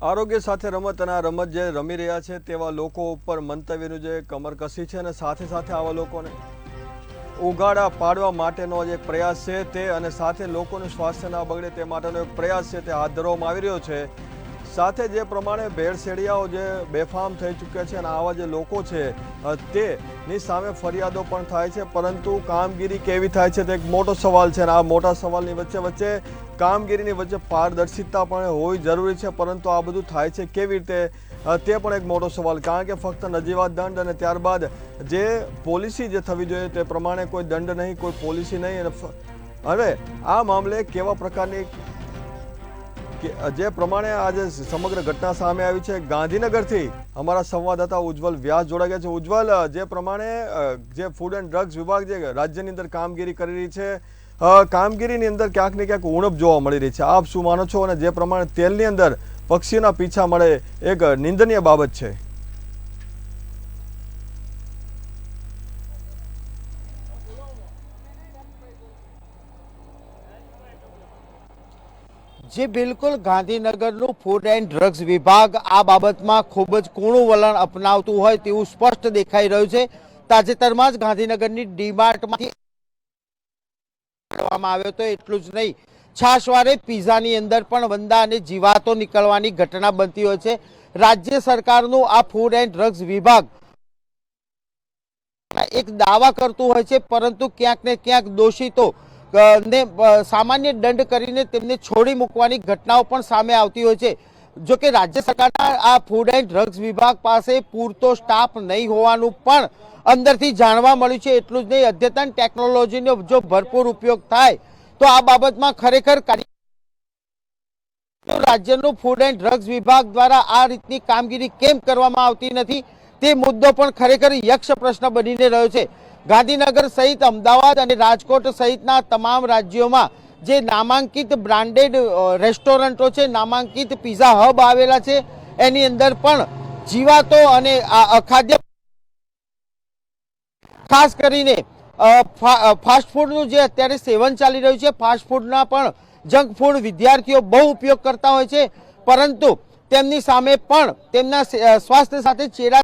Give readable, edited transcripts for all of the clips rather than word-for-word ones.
આરોગ્ય સાથે રમત અને આ રમત જે રમી રહ્યા છે તેવા લોકો ઉપર મંતવ્યનું જે કમરકસી છે અને સાથે સાથે આવા લોકોને ઉગાડા પાડવા માટેનો જે પ્રયાસ છે તે અને સાથે લોકોનું સ્વાસ્થ્ય ના બગડે તે માટેનો એક પ્રયાસ છે તે હાથ ધરવામાં આવી રહ્યો છે। સાથે જે પ્રમાણે ભેળસેડિયાઓ જે બેફામ થઈ ચૂક્યા છે અને આવા જે લોકો છે તેની સામે ફરિયાદો પણ થાય છે, પરંતુ કામગીરી કેવી થાય છે તે એક મોટો સવાલ છે અને આ મોટા સવાલની વચ્ચે કામગીરીની વચ્ચે પારદર્શિતા પણ હોવી જરૂરી છે, પરંતુ આ બધું થાય છે કેવી રીતે તે પણ એક મોટો સવાલ। કારણ કે ફક્ત નજીવા દંડ અને ત્યારબાદ જે પોલિસી જે થવી જોઈએ તે પ્રમાણે કોઈ દંડ નહીં, કોઈ પોલિસી નહીં। અને હવે આ મામલે કેવા પ્રકારની જે પ્રમાણે આજે સમગ્ર ઘટના સામે આવી છે, ગાંધીનગરથી અમારા સંવાદદાતા ઉજ્જવલ વ્યાસ જોડાઈ ગયા છે। ઉજ્જવલ, જે પ્રમાણે જે ફૂડ એન્ડ ડ્રગ્સ વિભાગ જે રાજ્યની અંદર કામગીરી કરી રહી છે, કામગીરીની અંદર ક્યાંક ને ક્યાંક ઉણપ જોવા મળી રહી છે, આપ શું માનો છો? અને જે પ્રમાણે તેલની અંદર પક્ષીઓના પીછા મળે એક નિંદનીય બાબત છે। जी बिल्कुल, गांधीनगरનું ફૂડ એન્ડ ડ્રગ્સ વિભાગ આ બાબતમાં ખૂબ જ કૂણું વલણ અપનાવતું હોય તેવું સ્પષ્ટ દેખાઈ રહ્યું છે। તાજેતરમાં જ ગાંધીનગરની ડીમાર્ટમાંથી કરવામાં આવ્યો તો એટલું જ નહીં, છાશવારે પીઝાની અંદર પણ વંદા અને જીવાતો નીકળવાની ઘટના બનતી હોય છે। રાજ્ય સરકારનું આ ફૂડ એન્ડ ડ્રગ્સ વિભાગ એક દાવા કરતું હોય છે, પરંતુ ક્યાંક ને ક્યાંક દોષિતો ને સામાન્ય દંડ કરીને તેમને છોડી મૂકવાની ઘટનાઓ પણ સામે આવતી હોય છે। જો કે રાજ્ય સરકારના આ ફૂડ એન્ડ ડ્રગ્સ વિભાગ પાસે પૂરતો સ્ટાફ નહીં હોવાનું પણ અંદરથી જાણવા મળ્યું છે। એટલું જ નહીં, અદ્યતન ટેકનોલોજીનો જો ભરપૂર ઉપયોગ થાય તો આ બાબતમાં ખરેખર રાજ્યનું ફૂડ એન્ડ ડ્રગ્સ વિભાગ દ્વારા આ રીતની કામગીરી કેમ કરવામાં આવતી નથી તે મુદ્દો પણ ખરેખર યક્ષ પ્રશ્ન બનીને રહ્યો છે। ગાંધીનગર સહિત અમદાવાદ અને રાજકોટ સહિતના તમામ રાજ્યોમાં જે નામાંકિત બ્રાન્ડેડ રેસ્ટોરન્ટો છે, નામાંકિત પિઝા હબ આવેલા છે, એની અંદર પણ જીવાતો અને અખાદ્ય ખાસ કરીને ફાસ્ટ ફૂડનું જે અત્યારે સેવન ચાલી રહ્યું છે, ફાસ્ટ ફૂડના પણ જંક ફૂડ વિદ્યાર્થીઓ બહુ ઉપયોગ કરતા હોય છે, પરંતુ તેમની સામે પણ તેમના સ્વાસ્થ્ય સાથે ચેડા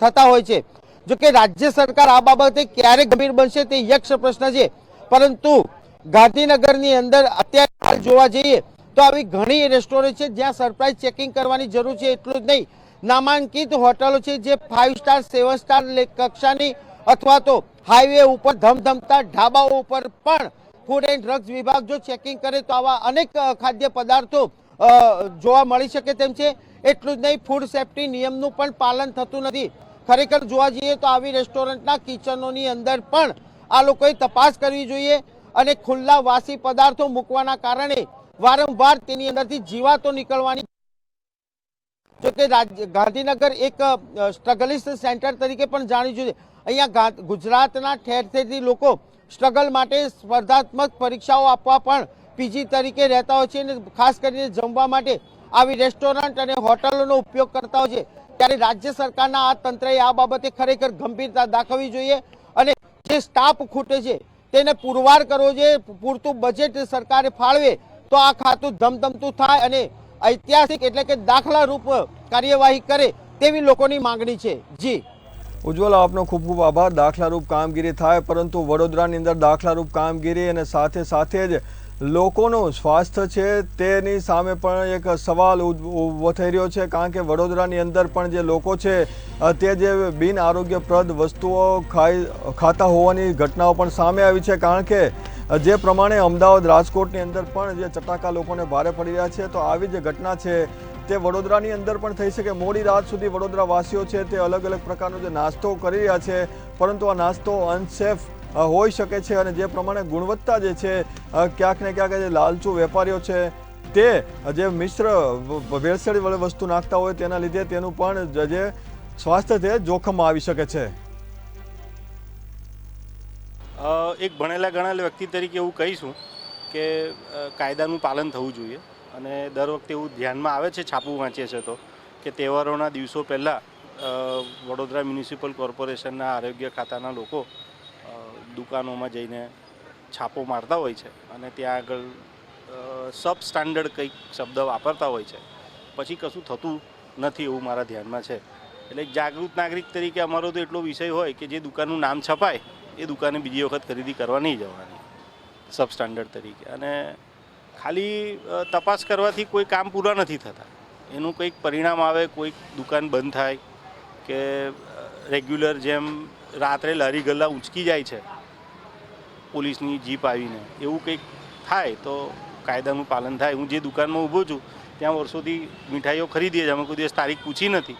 થતા હોય છે। જો કે રાજ્ય સરકાર આ બાબતે ક્યારે ગંભીર બનશે તે યક્ષ પ્રશ્ન છે, પરંતુ ગાંધીનગરની અંદર અત્યારે જોવા જઈએ તો આવી ઘણી રેસ્ટોરન્ટ છે જ્યાં સરપ્રાઇઝ ચેકિંગ કરવાની જરૂર છે। એટલું જ નહીં, નામાંકિત હોટલો છે જે 5 સ્ટાર 7 સ્ટાર કક્ષાની અથવા તો હાઈવે ઉપર ધમધમતા ઢાબાઓ ઉપર પણ ફૂડ એન્ડ ડ્રગ્સ વિભાગ જો ચેકિંગ કરે તો આવા અનેક ખાદ્ય પદાર્થો જોવા મળી શકે તેમ છે। એટલું જ નહીં, ફૂડ સેફ્ટી નિયમનું પણ પાલન થતું નથી। ખરેખર જોવા જઈએ તો આવી રેસ્ટોરન્ટના કિચનોની અંદર પણ આ લોકોએ તપાસ કરવી જોઈએ અને ખુલ્લા વાસી પદાર્થો મૂકવાના કારણે વારંવાર તેની અંદરથી જીવાતો નીકળવાની। જો કે ગાંધીનગર એક સ્ટ્રગલિસ્ટ સેન્ટર તરીકે પણ જાણીતું છે। અહીંયા ગુજરાતના ઠેર ઠેરથી લોકો સ્ટ્રગલ માટે સ્પર્ધાત્મક પરીક્ષાઓ આપવા પણ પીજી તરીકે રહેતા હોય છે અને ખાસ કરીને જમવા માટે આવી રેસ્ટોરન્ટ અને હોટલોનો ઉપયોગ કરતા હોય છે। ત્યારે રાજ્ય સરકારના આ તંત્રએ આ બાબતે ખરેખર ગંભીરતા દાખવવી જોઈએ અને જે સ્ટાફ ખૂટે છે તેને પુરવાર કરવો જોઈએ। પૂરતું બજેટ સરકારે ફાળવે તો આ ખાતું ધમધમતું થાય અને ઐતિહાસિક એટલે કે દાખલારૂપ કાર્યવાહી કરે તેવી લોકોની માંગણી છે। જી ઉજ્જવલ, આપનો ખૂબ ખૂબ આભાર। દાખલારૂપ કામગીરી થાય, પરંતુ વડોદરાની અંદર દાખલારૂપ કામગીરી અને સાથે સાથે જ લોકોનું સ્વાસ્થ્ય છે તેની સામે પણ એક સવાલ ઊભો થઈ રહ્યો છે। કારણ કે વડોદરાની અંદર પણ જે લોકો છે તે જે બિન આરોગ્યપ્રદ વસ્તુઓ ખાતા હોવાની ઘટનાઓ પણ સામે આવી છે। કારણ કે જે પ્રમાણે અમદાવાદ રાજકોટની અંદર પણ જે ચટાકા લોકોને ભારે પડી રહ્યા છે, તો આવી જે ઘટના છે તે વડોદરાની અંદર પણ થઈ શકે। મોડી રાત સુધી વડોદરાવાસીઓ છે તે અલગ અલગ પ્રકારનો જે નાસ્તો કરી રહ્યા છે, પરંતુ આ નાસ્તો અનસેફ હોઈ શકે છે અને જે પ્રમાણે ગુણવત્તા જે છે ક્યાંક ને ક્યાંક જે લાલચુ વેપારીઓ છે તે જે મિશ્ર ભેળસેળ વાળી વસ્તુ નાખતા હોય તેના લીધે તેનું પણ જે સ્વાસ્થ્ય છે જોખમમાં આવી શકે છે। એક ભણેલા ગણેલા વ્યક્તિ તરીકે એવું કહીશું કે કાયદાનું પાલન થવું જોઈએ અને દર વખતે એવું ધ્યાનમાં આવે છે, છાપું વાંચીએ છે તો કે તહેવારોના દિવસો પહેલાં વડોદરા મ્યુનિસિપલ કોર્પોરેશનના આરોગ્ય ખાતાના લોકો દુકાનોમાં જઈને છાપો મારતા હોય છે અને ત્યાં આગળ સબ સ્ટાન્ડર્ડ કંઈક શબ્દ વાપરતા હોય છે પછી કશું થતું નથી એવું મારા ધ્યાનમાં છે. એટલે એક જાગૃત નાગરિક તરીકે અમારો તો એટલો વિષય હોય કે જે દુકાનનું નામ છપાય એ દુકાને બીજી વખત ખરીદી કરવા નહીં જવાની સબસ્ટાન્ડર્ડ તરીકે. અને ખાલી તપાસ કરવાથી કોઈ કામ પૂરા નથી થતા. એનું કંઈક પરિણામ આવે, કોઈક દુકાન બંધ થાય કે રેગ્યુલર જેમ રાત્રે લારી ગલ્લા ઊંચકી જાય છે પોલીસની જીપ આવીને, એવું કંઈક થાય તો કાયદાનું પાલન થાય. હું જે દુકાનમાં ઊભો છું ત્યાં વર્ષોથી મીઠાઈઓ ખરીદીએ છીએ, અમે કોઈ દિવસ તારીખ પૂછી નથી,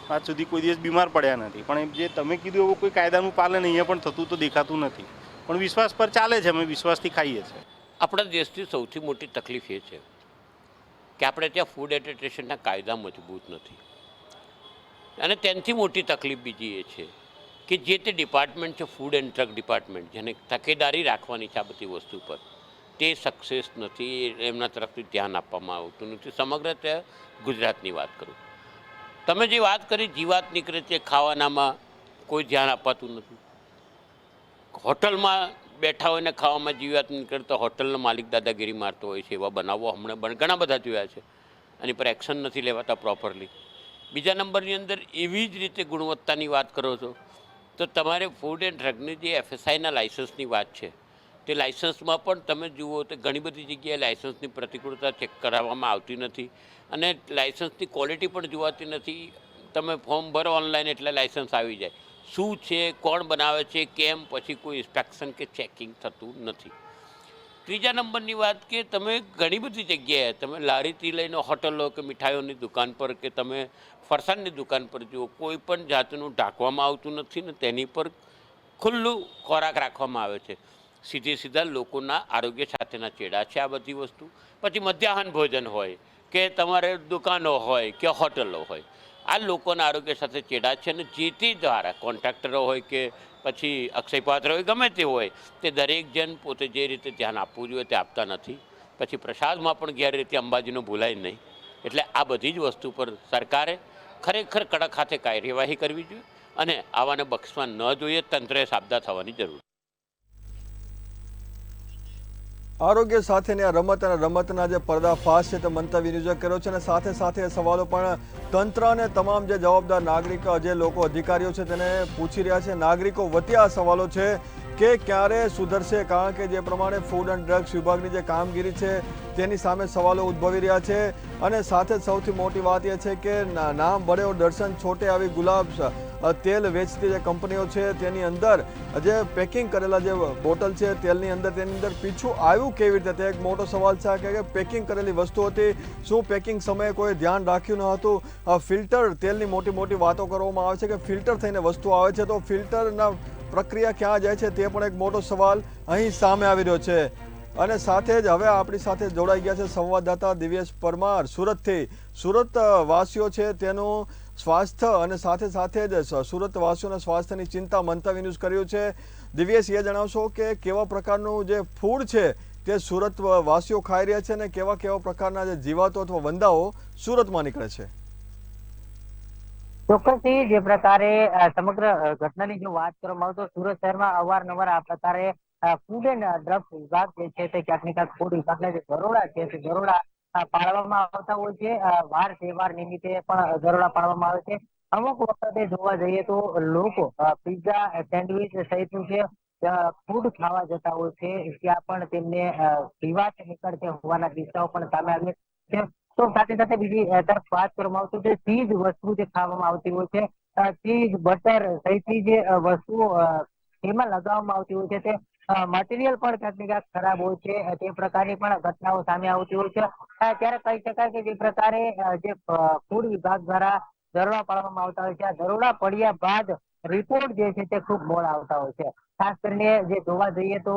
આજ સુધી કોઈ દિવસ બીમાર પડ્યા નથી. પણ જે તમે કીધું એવું કોઈ કાયદાનું પાલન અહીંયા પણ થતું તો દેખાતું નથી. પણ વિશ્વાસ પર ચાલે છે, અમે વિશ્વાસથી ખાઈએ છીએ. આપણા દેશની સૌથી મોટી તકલીફ એ છે કે આપણે ત્યાં ફૂડ એડલ્ટ્રેશનના કાયદા મજબૂત નથી. અને તેનાથી મોટી તકલીફ બીજી એ છે કે જે તે ડિપાર્ટમેન્ટ છે, ફૂડ એન્ડ ડ્રગ ડિપાર્ટમેન્ટ, જેને તકેદારી રાખવાની છે આ બધી વસ્તુ પર, તે સક્સેસ નથી. એમના તરફથી ધ્યાન આપવામાં આવતું નથી. સમગ્ર ત્યાં ગુજરાતની વાત કરું, તમે જે વાત કરી જીવાત નીકળે છે ખાવાનામાં, કોઈ ધ્યાન અપાતું નથી. હોટલમાં બેઠા હોય ને ખાવામાં જીવાત નીકળે તો હોટલનો માલિક દાદાગીરી મારતો હોય છે. એવા બનાવો હમણાં ઘણા બધા જોયા છે. એની પર એક્શન નથી લેવાતા પ્રોપરલી. બીજા નંબરની અંદર એવી જ રીતે ગુણવત્તાની વાત કરો છો તો તમારે ફૂડ એન્ડ ડ્રગની જે FSIના લાઇસન્સની વાત છે, તે લાઇસન્સમાં પણ તમે જુઓ તો ઘણી બધી જગ્યાએ લાઇસન્સની પ્રતિકૂળતા ચેક કરાવવામાં આવતી નથી અને લાઇસન્સની ક્વોલિટી પણ જોવાતી નથી. તમે ફોર્મ ભરો ઓનલાઈન એટલે લાઇસન્સ આવી જાય. શું છે, કોણ બનાવે છે, કેમ, પછી કોઈ ઇન્સ્પેક્શન કે ચેકિંગ થતું નથી. ત્રીજા નંબરની વાત કે તમે ઘણી બધી જગ્યાએ તમે લારીથી લઈને હોટલો કે મીઠાઈઓની દુકાન પર કે તમે ફરસાણની દુકાન પર જુઓ, કોઈ પણ જાતનું ઢાંકવામાં આવતું નથી ને તેની પર ખુલ્લું ખોરાક રાખવામાં આવે છે. સીધા લોકોના આરોગ્ય સાથેના ચેડા છે આ બધી વસ્તુ. પછી મધ્યાહન ભોજન હોય કે તમારે દુકાનો હોય કે હોટલો હોય, આ લોકોના આરોગ્ય સાથે ચેડા છે. અને જે તે દ્વારા કોન્ટ્રાક્ટરો હોય કે પછી અક્ષયપાત્ર હોય, ગમે તે હોય, તે દરેક જણ પોતે જે રીતે ધ્યાન આપવું જોઈએ તે આપતા નથી. પછી પ્રસાદમાં પણ ગેરરીતિ અંબાજીનો ભૂલાય નહીં. એટલે આ બધી જ વસ્તુ પર સરકારે ખરેખર કડક હાથે કાર્યવાહી કરવી જોઈએ અને આવાને બક્ષવા ન જોઈએ. તંત્રએ સાબદા થવાની જરૂર. આરોગ્ય સાથેની આ રમત અને રમતના જે પર્દાફાશ છે તે મંતવ્ય ન્યૂઝે કર્યો છે અને સાથે સાથે સવાલો પણ તંત્ર અને તમામ જે જવાબદાર નાગરિકો, જે લોકો અધિકારીઓ છે તેને પૂછી રહ્યા છે. નાગરિકો વતી આ સવાલો છે કે ક્યારે સુધરશે, કારણ કે જે પ્રમાણે ફૂડ એન્ડ ડ્રગ્સ વિભાગની જે કામગીરી છે તેની સામે સવાલો ઉદ્ભવી રહ્યા છે. અને સાથે સૌથી મોટી વાત એ છે કે નામ બળે દર્શન છોટે આવી ગુલાબ તેલ વેચતી જે કંપનીઓ છે તેની અંદર જે પેકિંગ કરેલા જે બોટલ છે તેલની અંદર, તેની અંદર પીછું આવ્યું કેવી રીતે, તે એક મોટો સવાલ છે. કે પેકિંગ કરેલી વસ્તુ હતી, શું પેકિંગ સમયે કોઈ ધ્યાન રાખ્યું ન હતું? ફિલ્ટર તેલની મોટી મોટી વાતો કરવામાં આવે છે કે ફિલ્ટર થઈને વસ્તુ આવે છે, તો ફિલ્ટરના પ્રક્રિયા ક્યાં જાય છે તે પણ એક મોટો સવાલ અહીં સામે આવી રહ્યો છે. અને સાથે જ હવે આપણી સાથે જોડાઈ ગયા છે સંવાદદાતા દિવ્યેશ પરમાર સુરતથી. સુરત વાસીઓ છે તેનું સ્વાસ્થ્ય અને સાથે સાથે જ સુરત વાસીઓના સ્વાસ્થ્યની ચિંતા મંતવ્ય ન્યૂઝ કર્યું છે. દિવ્યેશ, એ જણાવશો કે કેવા પ્રકારનું જે ફૂડ છે તે સુરત વાસીઓ ખાઈ રહ્યા છે અને કેવા કેવા પ્રકારના જે જીવાતો અથવા વંદાઓ સુરતમાં નીકળે છે? ચોક્કસથી જે પ્રકારે સમગ્ર ઘટનાની જો વાત કરવામાં આવે તો સુરત શહેરમાં અવારનવાર આ પ્રકારે ફૂડ એન્ડ ડ્રગ્સ વિભાગ જે છે તે ક્યાંક ને ક્યાંક ફૂડ વિભાગના જે દરોડા છે તે દરોડા પાડવામાં આવતા હોય છે. વાર તહેવાર નિમિત્તે પણ દરોડા પાડવામાં આવે છે. અમુક વખતે જોવા જઈએ તો લોકો પીઝા, સેન્ડવિચ સહિતનું જે ફૂડ ખાવા જતા હોય છે ત્યાં પણ તેમને જીવાત નીકળતી હોવાના કિસ્સાઓ પણ સામે આવે છે. તો સાથે સાથે બીજી તરફ વાત કરવામાં આવતું જે ચીજ વસ્તુ જે ખાવામાં આવતી હોય છે, ચીજ, બટર સહિતની જે વસ્તુઓ તેમાં લગાવવામાં આવતી હોય છે તે મટીરિયલ પણ ક્યાંક ને ક્યાંક ખરાબ હોય છે. તે પ્રકારની પણ ઘટનાઓ સામે આવતી હોય છે. ત્યારે કહી શકાય કે જે પ્રકારે જે ફૂડ વિભાગ દ્વારા દરોડા પાડવામાં આવતા હોય છે, આ દરોડા પડ્યા બાદ રિપોર્ટ જે છે તે ખૂબ મોડા આવતા હોય છે. ખાસ કરીને જે જોવા જઈએ તો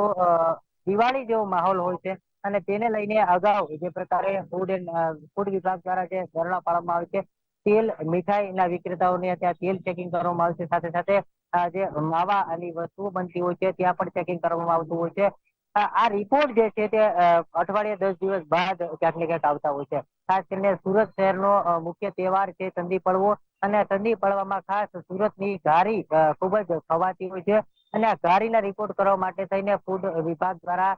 દિવાળી જેવો માહોલ હોય છે અને તેને લઈને અગાઉ જે પ્રકારે ફૂડ વિભાગ દ્વારા જે દરોડા પાડવામાં આવે છે, તેલ, મીઠાઈના વિક્રેતાઓને ત્યાં તેલ ચેકિંગ કરવામાં આવે છે. સાથે સાથે જે માવાની વસ્તુઓ બનતી હોય છે ત્યાં પણ ચેકિંગ કરવામાં આવતું હોય છે. આ રિપોર્ટ જે છે તે અઠવાડિયે 10 દિવસ બાદ ક્યાંક ને ક્યાંક આવતા હોય છે. ખાસ કરીને સુરત શહેરનો મુખ્ય તહેવાર છે ચંદી પડવો, અને ચંદી પડવામાં ખાસ સુરતની ઘારી ખૂબ જ ખવાતી હોય છે. અને આ ઘારીના રિપોર્ટ કરવા માટે થઈને ફૂડ વિભાગ દ્વારા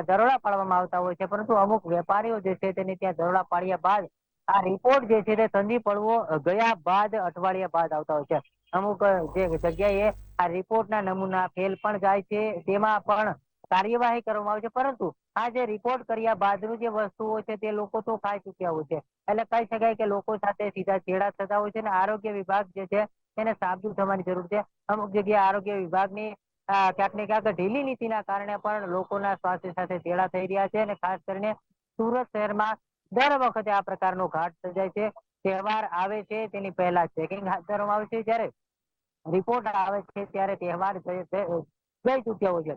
દરોડા પાડવામાં આવતા હોય છે. પરંતુ અમુક વેપારીઓ જે છે તેની ત્યાં દરોડા પાડ્યા બાદ આ રિપોર્ટ જે છે તે ઠંડી પડવો ગયા બાદ અઠવાડિયા બાદ આવતા હોય છે. અમુક જે જગ્યાએ આ રિપોર્ટના નમૂના ફેલ પણ જાય છે, તેમાં પણ કાર્યવાહી કરવામાં આવે છે. પરંતુ આ જે રિપોર્ટ કર્યા બાદનું જે વસ્તુઓ છે તે લોકો તો ખાઈ ચૂક્યા હોય છે. એટલે કહી શકાય કે લોકો સાથે સીધા ચેડા થતા હોય છે અને આરોગ્ય વિભાગ જે છે એને સાબદું થવાની જરૂર છે. અમુક જગ્યાએ આરોગ્ય વિભાગની ક્યાંક ને ક્યાંક ઢીલી નીતિના કારણે પણ લોકોના સ્વાસ્થ્ય સાથે ચેડા થઈ રહ્યા છે અને ખાસ કરીને સુરત શહેરમાં દર વખતે આ પ્રકારનો ઘાટ સર્જાય છે. તહેવાર આવે છે તેની પહેલા ચેકિંગ હાથ ધરવામાં આવે છે, જ્યારે રિપોર્ટ આવે છે ત્યારે તહેવાર જઈ ચૂક્યા હોય છે.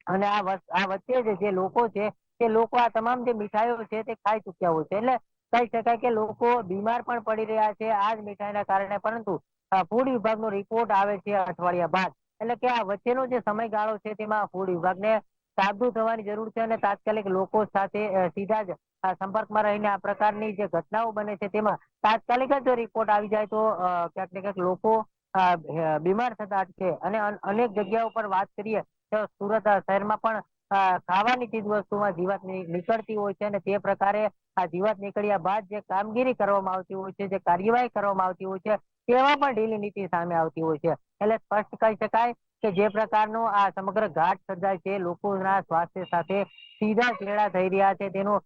અને આ વચ્ચે જે લોકો છે તે લોકો આ તમામ જે મીઠાઈઓ છે તે ખાઈ ચૂક્યા હોય છે. એટલે કહી શકાય કે લોકો બીમાર પણ પડી રહ્યા છે આ જ મીઠાઈના કારણે. પરંતુ ફૂડ વિભાગનો રિપોર્ટ આવે છે અઠવાડિયા બાદ. એટલે કે આ વચ્ચેનો જે સમયગાળો છે તેમાં ફૂડ વિભાગને સાબદું થવાની જરૂર છે અને તાત્કાલિક લોકો સાથે સીધા જ સંપર્કમાં રહીને આ પ્રકારની જે ઘટનાઓ બને છે તેમાં તાત્કાલિક જ રિપોર્ટ આવી જાય તો ક્યાંક ને ક્યાંક લોકો બીમાર થતા અટકે. અને અનેક જગ્યાઓ પર વાત કરીએ તો સુરત શહેરમાં પણ ખાવાની ચીજ વસ્તુમાં જીવાત નીકળતી હોય છે અને તે પ્રકારે આ જીવાત નીકળ્યા બાદ જે કામગીરી કરવામાં આવતી હોય છે, જે કાર્યવાહી કરવામાં આવતી હોય છે, તેમાં પણ ઢીલી નીતિ સામે આવતી હોય છે. એટલે સ્પષ્ટ કહી શકાય કે જે પ્રકારનો આ સમગ્ર ઘાટ સર્જાય છે, લોકોના સ્વાસ્થ્ય સાથે સીધા ચેડા થઈ રહ્યા છે, તેનો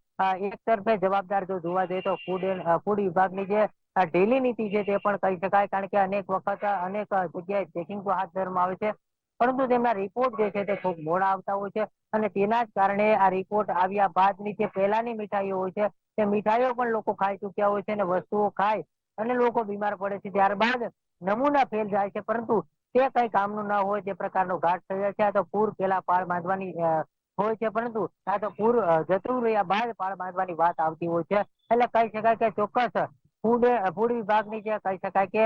એક તરફે જવાબદાર જો જોવા જઈએ તો ફૂડ વિભાગની જે ઢીલી નીતિ છે તે પણ કહી શકાય. કારણ કે અનેક વખત અનેક જગ્યાએ ચેકિંગ હાથ ધરવામાં આવે છે, પરંતુ તેમના રિપોર્ટ જે છે તે ખૂબ મોડા આવતા હોય છે અને તેના જ કારણે આ રિપોર્ટ આવ્યા બાદની જે પહેલાની મીઠાઈઓ હોય છે તે મીઠાઈઓ પણ લોકો ખાઈ ચૂક્યા હોય છે અને વસ્તુઓ ખાય અને લોકો બીમાર પડે છે. ત્યારબાદ નમૂના ફેલ જાય છે, પરંતુ તે કઈ કામનું ન હોય તે પ્રકારનો ઘાટ સર્જાય છે. આ તો પૂર પેલા પાળ બાંધવાની હોય છે, પરંતુ આ તો પૂર જતું રહ્યા બાદ પાળ બાંધવાની વાત આવતી હોય છે. એટલે કહી શકાય કે ચોક્કસ ફૂડ વિભાગની જે કહી શકાય કે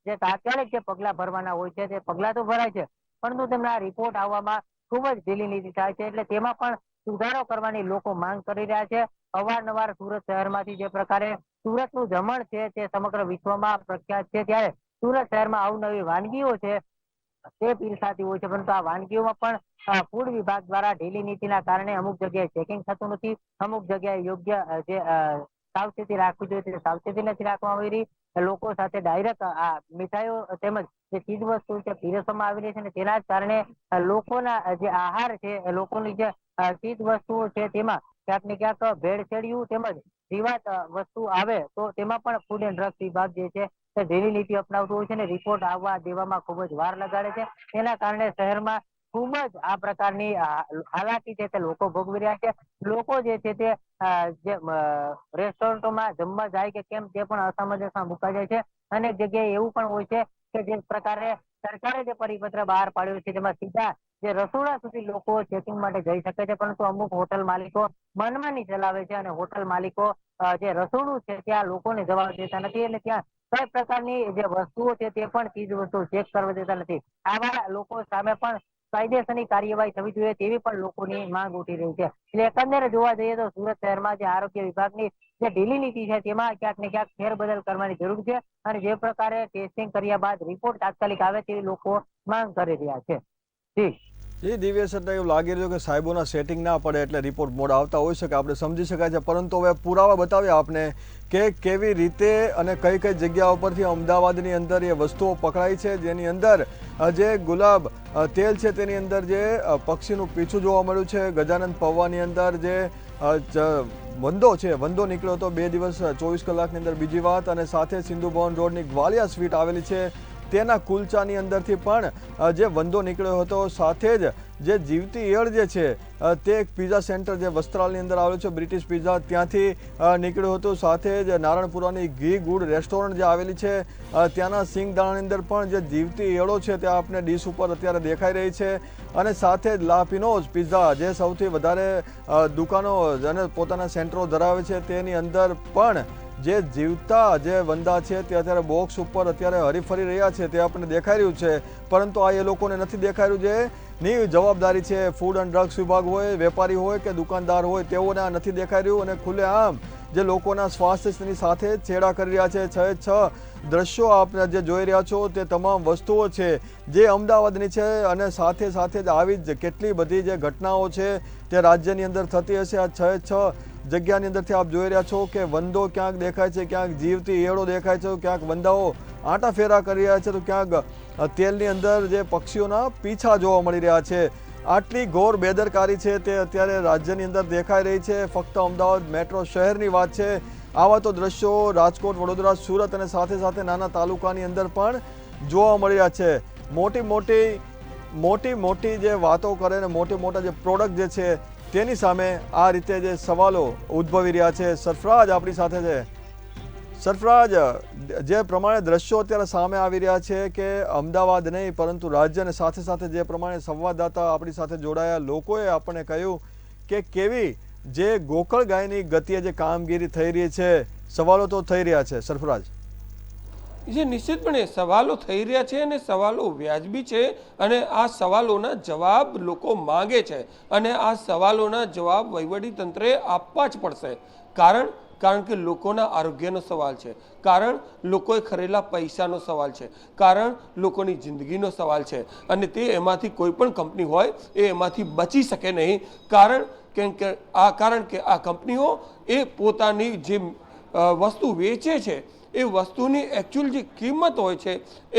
જે તાત્કાલિક જે પગલા ભરવાના હોય છે તે પગલા તો ભરાય છે, પરંતુ તેમના રિપોર્ટ આવવામાં ખૂબ જ ઢીલી નીતિ થાય છે. એટલે તેમાં પણ સુધારો કરવાની લોકો માંગ કરી રહ્યા છે. અવારનવાર સુરત શહેરમાંથી જે પ્રકારે સુરતનું જમણ છે તે સમગ્ર વિશ્વમાં પ્રખ્યાત છે, ત્યારે સુરત શહેરમાં અવનવી વાનગીઓ છે તે પીરસાતી હોય છે, પરંતુ આ વાનગીઓમાં પણ ફૂડ વિભાગ દ્વારા ઢીલી નીતિના કારણે અમુક જગ્યાએ ચેકિંગ થતું નથી, અમુક જગ્યાએ યોગ્ય જે સાવચેતી રાખવી જોઈએ તે સાવચેતી નથી રાખવામાં આવી રહી. લોકો સાથે ડાયરેક્ટ આ મીઠાઈઓ તેમજ જે ચીજ વસ્તુ છે પીરસવામાં આવી રહી છે અને તેના જ કારણે લોકોના જે આહાર છે, લોકોની જે ચીજ વસ્તુઓ છે તેમાં ક્યાંક ને ક્યાંક ભેળસેળિયું તેમજ જીવાત વસ્તુ આવે તો તેમાં પણ ફૂડ એન્ડ ડ્રગ્સ વિભાગ જે છે તે ઢીલી નીતિ અપનાવતું હોય છે અને રિપોર્ટ આવવા દેવામાં ખૂબ જ વાર લગાડે છે. તેના કારણે શહેરમાં ખૂબ જ આ પ્રકારની હાલાકી છે તે લોકો ભોગવી રહ્યા છે. લોકો જે છે તે જે રેસ્ટોરન્ટોમાં જમવા જાય કે કેમ તે પણ અસમંજસમાં મુકાઈ જાય છે. અનેક જગ્યાએ એવું પણ હોય છે કે જે પ્રકારે સરકારે જે પરિપત્ર બહાર પાડ્યો છે તેમાં સીધા જે રસોડા સુધી લોકો ચેકિંગ માટે જઈ શકે છે, પરંતુ અમુક હોટલ માલિકો મનમાની ચલાવે છે અને હોટલ માલિકો જે રસોડું છે ત્યાં લોકોને જવા દેતા નથી અને ત્યાં કઈ પ્રકારની જે વસ્તુઓ છે તે પણ ચીજ વસ્તુઓ ચેક કરવા દેતા નથી. આવા લોકો સામે પણ કાયદેસરની કાર્યવાહી થવી જોઈએ તેવી પણ લોકોની માંગ ઉઠી રહી છે. એટલે એકંદરે જોવા જઈએ તો સુરત શહેરમાં જે આરોગ્ય વિભાગની જે ઢીલી નીતિ છે તેમાં ક્યાંક ને ક્યાંક ફેરબદલ કરવાની જરૂર છે અને જે પ્રકારે ટેસ્ટિંગ કર્યા બાદ રિપોર્ટ તાત્કાલિક આવે તેવી લોકો માંગ કરી રહ્યા છે. જી દિવ્યેશ, એટલે એવું લાગી રહ્યું કે સાહેબોના સેટિંગ ના પડે એટલે રિપોર્ટ મોડા આવતા હોઈ શકે, આપણે સમજી શકાય છે. પરંતુ હવે પુરાવા બતાવ્યા આપને કે કેવી રીતે અને કઈ કઈ જગ્યાઓ પરથી અમદાવાદની અંદર એ વસ્તુઓ પકડાઈ છે, જેની અંદર જે ગુલાબ તેલ છે તેની અંદર જે પક્ષીનું પીછું જોવા મળ્યું છે, ગજાનંદ પૌવાની અંદર જે વંદો નીકળ્યો હતો 2 દિવસ 24 કલાકની અંદર. બીજી વાત, અને સાથે સિંધુ ભવન રોડની ગ્વાલિયા સ્વીટ આવેલી છે તેના કુલચાની અંદરથી પણ જે વંદો નીકળ્યો હતો. સાથે જ જે જીવતી ઈયળ જે છે તે એક પીઝા સેન્ટર જે વસ્ત્રાલની અંદર આવેલું છે, બ્રિટિશ પીઝા, ત્યાંથી નીકળ્યું હતું. સાથે જ નારણપુરાની ઘી ગુડ રેસ્ટોરન્ટ જે આવેલી છે ત્યાંના સિંગદાણાની અંદર પણ જે જીવતી ઈયળો છે તે આપણે ડીશ ઉપર અત્યારે દેખાઈ રહી છે. અને સાથે જ લા પિનોઝ પીઝા જે સૌથી વધારે દુકાનો અને પોતાના સેન્ટરો ધરાવે છે તેની અંદર પણ જે જીવતા જે વંદા છે તે અત્યારે બોક્સ ઉપર અત્યારે હરીફરી રહ્યા છે તે આપણને દેખાઈ રહ્યું છે. પરંતુ આ એ લોકોને નથી દેખાઈ રહ્યું. જેની જવાબદારી છે ફૂડ એન્ડ ડ્રગ્સ વિભાગ હોય, વેપારી હોય કે દુકાનદાર હોય, તેઓને આ નથી દેખાઈ રહ્યું અને ખુલ્લેઆમ જે લોકોના સ્વાસ્થ્યની સાથે છેડા કરી રહ્યા છે. 6 દ્રશ્યો આપ જે જોઈ રહ્યા છો તે તમામ વસ્તુઓ છે જે અમદાવાદની છે અને સાથે સાથે જ આવી જ કેટલી બધી જે ઘટનાઓ છે તે રાજ્યની અંદર થતી હશે. આ 6 જગ્યાની અંદરથી આપ જોઈ રહ્યા છો કે વંદો ક્યાંક દેખાય છે, ક્યાંક જીવતી ઈયળો દેખાય છે, ક્યાંક વંદાઓ આંટા ફેરા કરી રહ્યા છે, તો ક્યાંક તેલની અંદર જે પક્ષીઓના પીછા જોવા મળી રહ્યા છે. આટલી ઘોર બેદરકારી છે તે અત્યારે રાજ્યની અંદર દેખાઈ રહી છે. ફક્ત અમદાવાદ મેટ્રો શહેરની વાત છે. આવા તો દ્રશ્યો રાજકોટ, વડોદરા, સુરત અને સાથે સાથે નાના તાલુકાની અંદર પણ જોવા મળી રહ્યા છે. મોટી મોટી જે વાતો કરે ને મોટા જે પ્રોડક્ટ જે છે તેની સામે આ રીતે જે સવાલો ઉદ્ભવી રહ્યા છે. સરફરાજ આપણી સાથે છે. સરફરાજ, જે પ્રમાણે દ્રશ્યો અત્યારે સામે આવી રહ્યા છે કે અમદાવાદ નહીં પરંતુ રાજ્ય અને સાથે સાથે જે પ્રમાણે સંવાદદાતા આપણી સાથે જોડાયા લોકોએ આપણને કહ્યું કે કેવી જે ગોકળ ગાયની ગતિએ જે કામગીરી થઈ રહી છે, સવાલો તો થઈ રહ્યા છે. સરફરાજ, જે નિશ્ચિતપણે સવાલો થઈ રહ્યા છે અને સવાલો વ્યાજબી છે અને આ સવાલોના જવાબ લોકો માંગે છે અને આ સવાલોના જવાબ વહીવટી તંત્રે આપવા જ પડશે. કારણ કે લોકોના આરોગ્યનો સવાલ છે, કારણ લોકોએ ખરેલા પૈસાનો સવાલ છે, કારણ લોકોની જિંદગીનો સવાલ છે અને તે એમાંથી કોઈ પણ કંપની હોય એ એમાંથી બચી શકે નહીં. કારણ કે આ કંપનીઓ એ પોતાની જે વસ્તુ વેચે છે એ વસ્તુની એકચ્યુઅલ જે કિંમત હોય છે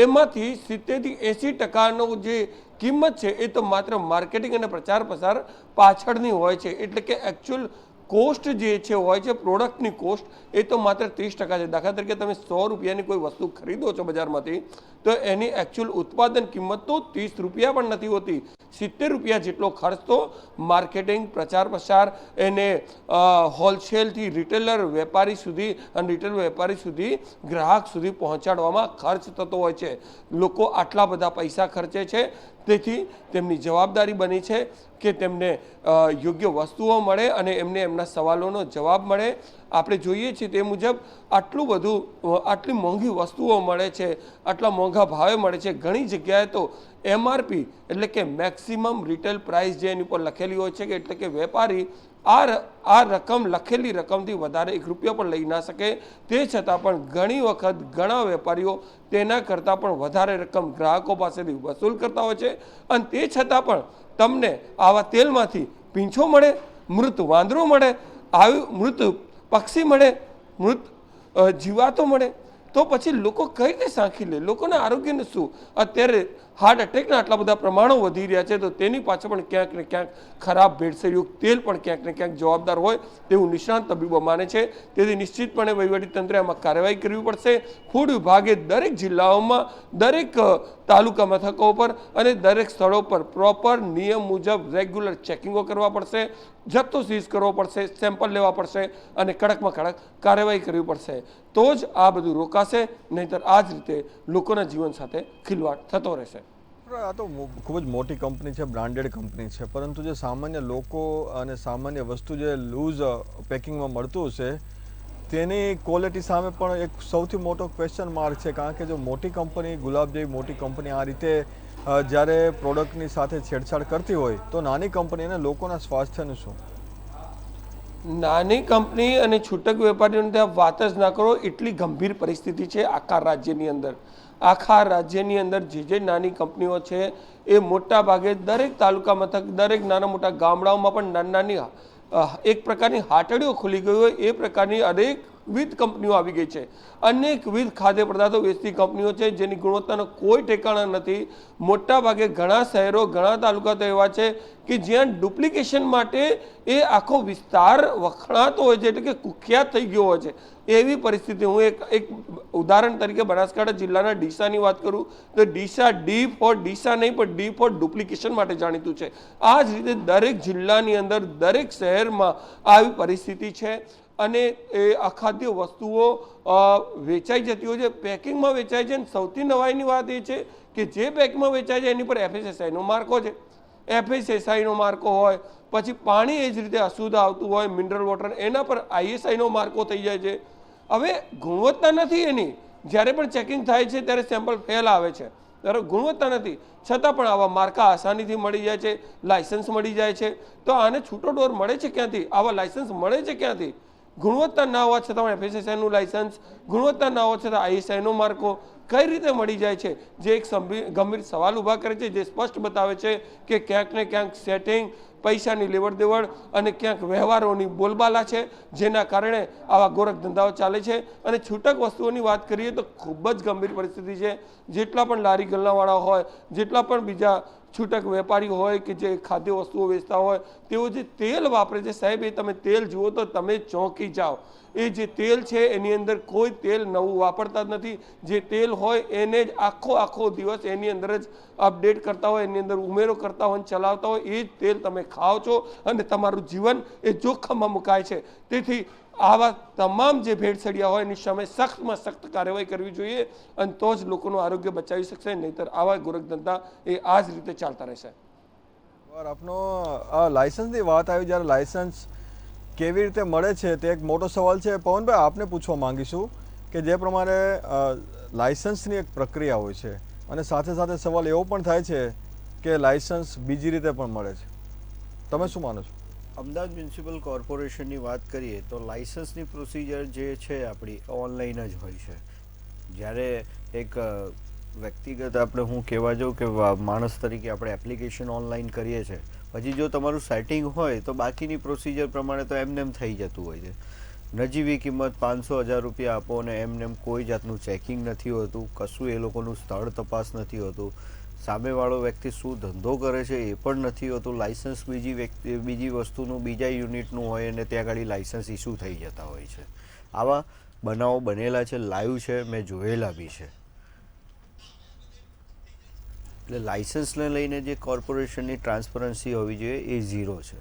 એમાંથી 70 થી 80% જે કિંમત છે એ તો માત્ર માર્કેટિંગ અને પ્રચાર પ્રસાર પાછળની હોય છે. એટલે કે એકચ્યુઅલ કોસ્ટ જે છે હોય છે પ્રોડક્ટની કોસ્ટ એ તો માત્ર 30% છે. દાખલા તરીકે તમે 100 રૂપિયાની કોઈ વસ્તુ ખરીદો છો બજારમાંથી તો એની એકચ્યુઅલ ઉત્પાદન કિંમત તો 30 રૂપિયા પણ નથી હોતી. 70 રૂપિયા જેટલો ખર્ચ તો માર્કેટિંગ, પ્રચાર પ્રસાર, એને હોલસેલથી રિટેલર વેપારી સુધી અને રિટેલ વેપારી સુધી ગ્રાહક સુધી પહોંચાડવામાં ખર્ચ થતો હોય છે. લોકો આટલા બધા પૈસા ખર્ચે છે, તેથી તેમની જવાબદારી બની છે કે તેમને યોગ્ય વસ્તુઓ મળે અને એમને એમના સવાલોનો જવાબ મળે. આપણે જોઈએ છીએ તે મુજબ આટલી મોંઘી વસ્તુઓ મળે છે, આટલા મોંઘા ભાવે મળે છે. ઘણી જગ્યાએ તો MRP એટલે કે મેક્સિમમ રિટેલ પ્રાઇસ જે એની ઉપર લખેલી હોય છે કે એટલે કે વેપારી આ રકમ લખેલી રકમથી વધારે 1 રૂપિયો પણ લઈ ના શકે. તે છતાં પણ ઘણી વખત ઘણા વેપારીઓ તેના કરતાં પણ વધારે રકમ ગ્રાહકો પાસેથી વસૂલ કરતા હોય છે અને તે છતાં પણ તમને આવા તેલમાંથી પીંછો મળે, મૃત વાંદરો મળે, મૃત પક્ષી મળે, મૃત જીવાતો મળે, તો પછી લોકો કઈ રીતે સાંખી લે? લોકોના આરોગ્યને શું? અત્યારે હાર્ટ એટેકના આટલા બધા પ્રમાણો વધી રહ્યા છે તો તેની પાછળ પણ ક્યાંક ને ક્યાંક ખરાબ ભેળસેળયુક્ત તેલ પણ ક્યાંક ને ક્યાંક જવાબદાર હોય તેવું નિષ્ણાંત તબીબો માને છે. તેથી નિશ્ચિતપણે વહીવટીતંત્રે આમાં કાર્યવાહી કરવી પડશે. ફૂડ વિભાગે દરેક જિલ્લાઓમાં, દરેક તાલુકા મથકો પર અને દરેક સ્થળો પર પ્રોપર નિયમ મુજબ રેગ્યુલર ચેકિંગો કરવા પડશે, જથ્થો સીઝ કરવો પડશે, સેમ્પલ લેવા પડશે અને કડકમાં કડક કાર્યવાહી કરવી પડશે. તો જ આ બધું રોકાશે, નહીંતર આ જ રીતે લોકોના જીવન સાથે ખિલવાડ થતો રહેશે. આ તો ખૂબ જ મોટી કંપની છે, બ્રાન્ડેડ કંપની છે, પરંતુ જે સામાન્ય લોકો અને સામાન્ય વસ્તુ જે લૂઝ પેકિંગમાં મળતું હશે તેની ક્વોલિટી સામે પણ એક સૌથી મોટો ક્વેશ્ચન માર્ક છે. કારણ કે જો મોટી કંપની, ગુલાબ જેવી મોટી કંપની આ રીતે જ્યારે પ્રોડક્ટની સાથે છેડછાડ કરતી હોય તો નાની કંપની અને લોકોના સ્વાસ્થ્યનું શું? નાની કંપની અને છૂટક વેપારીઓને ત્યાં વાત જ ના કરો, એટલી ગંભીર પરિસ્થિતિ છે આખા રાજ્યની અંદર. આખા રાજ્યની અંદર જે નાની કંપનીઓ છે એ મોટા ભાગે દરેક તાલુકા મથક, દરેક નાના મોટા ગામડાઓમાં પણ નાની એક પ્રકારની હાટડીઓ ખુલી ગઈ હોય એ પ્રકારની અનેકવિધ કંપનીઓ આવી ગઈ છે. અનેકવિધ ખાદ્ય પદાર્થો વેચતી કંપનીઓ છે જેની ગુણવત્તાનો કોઈ ઠેકાણા નથી. મોટા ભાગે ઘણા શહેરો, ઘણા તાલુકા તો એવા છે કે જ્યાં ડુપ્લિકેશન માટે એ આખો વિસ્તાર વખણાતો હોય છે, એટલે કે કુખ્યાત થઈ ગયો હોય છે. એવી પરિસ્થિતિ, હું એક ઉદાહરણ તરીકે બનાસકાંઠા જિલ્લાના ડીસાની વાત કરું તો ડીસા ડીસા નહીં પણ ડી ફોર ડુપ્લિકેશન માટે જાણીતું છે. આ જ રીતે દરેક જિલ્લાની અંદર, દરેક શહેરમાં આવી પરિસ્થિતિ છે અને એ અખાદ્ય વસ્તુઓ વેચાઈ જતી હોય છે, પેકિંગમાં વેચાય છે. અને સૌથી નવાઈની વાત એ છે કે જે પેકિંગમાં વેચાય છે એની પર FSSAIનો માર્કો છે. FSSAIનો માર્કો હોય, પછી પાણી એ જ રીતે અશુદ્ધ આવતું હોય, મિનરલ વોટર, એના પર ISIનો માર્કો થઈ જાય છે. હવે ગુણવત્તા નથી એની. જ્યારે પણ ચેકિંગ થાય છે ત્યારે સેમ્પલ ફેલ આવે છે, ત્યારે ગુણવત્તા નથી, છતાં પણ આવા માર્કા આસાનીથી મળી જાય છે, લાયસન્સ મળી જાય છે. તો આને છૂટો દોર મળે છે ક્યાંથી? આવા લાયસન્સ મળે છે ક્યાંથી? ગુણવત્તા ના હોવા છતાં પણ FSSAIનું લાયસન્સ, ગુણવત્તા ના હોવા છતાં ISIનો માર્કો કઈ રીતે મળી જાય છે? જે એક ગંભીર સવાલ ઊભા કરે છે, જે સ્પષ્ટ બતાવે છે કે ક્યાંક ને ક્યાંક સેટિંગ પૈસાની લેવડ દેવડ અને ક્યાંક વ્યવહારોની બોલબાલા છે, જેના કારણે આવા ગોરખ ધંધાઓ ચાલે છે. અને છૂટક વસ્તુઓની વાત કરીએ તો ખૂબ જ ગંભીર પરિસ્થિતિ છે. જેટલા પણ લારી ગલ્લાવાળા હોય, જેટલા પણ બીજા છૂટક વેપારી હોય કે જે ખાદ્ય વસ્તુઓ વેચતા હોય, તેઓ જે તેલ વાપરે છે સાહેબ, એ તમે તેલ જુઓ તો તમે ચોંકી જાઓ. એ જે તેલ છે એની અંદર કોઈ તેલ નવું વાપરતા જ નથી. જે તેલ હોય એને જ આખો દિવસ એની અંદર જ અપડેટ કરતા હોય, એની અંદર ઉમેરો કરતા હોય, ચલાવતા હોય. એ જ તેલ તમે ખાઓ છો અને તમારું જીવન એ જોખમમાં મુકાય છે. તેથી આવા તમામ જે ભેળસેળિયા હોય એની સામે સખ્તમાં સખ્ત કાર્યવાહી કરવી જોઈએ, અને તો જ લોકોનું આરોગ્ય બચાવી શકશે. નહીંતર આવા ગોરખ ધંધા એ આ જ રીતે ચાલતા રહેશે. આપનો લાયસન્સની વાત આવી, જ્યારે લાયસન્સ કેવી રીતે મળે છે તે એક મોટો સવાલ છે. પવનભાઈ, આપને પૂછવા માંગીશું કે જે પ્રમાણે લાયસન્સની એક પ્રક્રિયા હોય છે અને સાથે સાથે સવાલ એવો પણ થાય છે કે લાયસન્સ બીજી રીતે પણ મળે છે. તમે શું માનો છો? અમદાવાદ મ્યુનિસિપલ કોર્પોરેશનની વાત કરીએ તો લાયસન્સની પ્રોસિજર જે છે આપણી ઓનલાઈન જ હોય છે. જ્યારે એક વ્યક્તિગત આપણે હું કહેવા જાઉં કે માણસ તરીકે આપણે એપ્લિકેશન ઓનલાઈન કરીએ છીએ, પછી જો તમારું સેટિંગ હોય તો બાકીની પ્રોસિજર પ્રમાણે તો એમનેમ થઈ જતું હોય છે. નજીવી કિંમત 500,000 રૂપિયા આપો અને એમનેમ કોઈ જાતનું ચેકિંગ નથી હોતું, કશું એ લોકોનું સ્થળ તપાસ નથી હોતું, સામેવાળો વ્યક્તિ શું ધંધો કરે છે એ પણ નથી હોતું. લાયસન્સ બીજી વસ્તુનું બીજા યુનિટનું હોય અને ત્યાં આગળ લાયસન્સ ઇસ્યુ થઈ જતા હોય છે. આવા બનાવો બનેલા છે, લાઈવ છે, મેં જોયેલા બી છે. એટલે લાયસન્સને લઈને જે કોર્પોરેશનની ટ્રાન્સપરન્સી હોવી જોઈએ એ ઝીરો છે.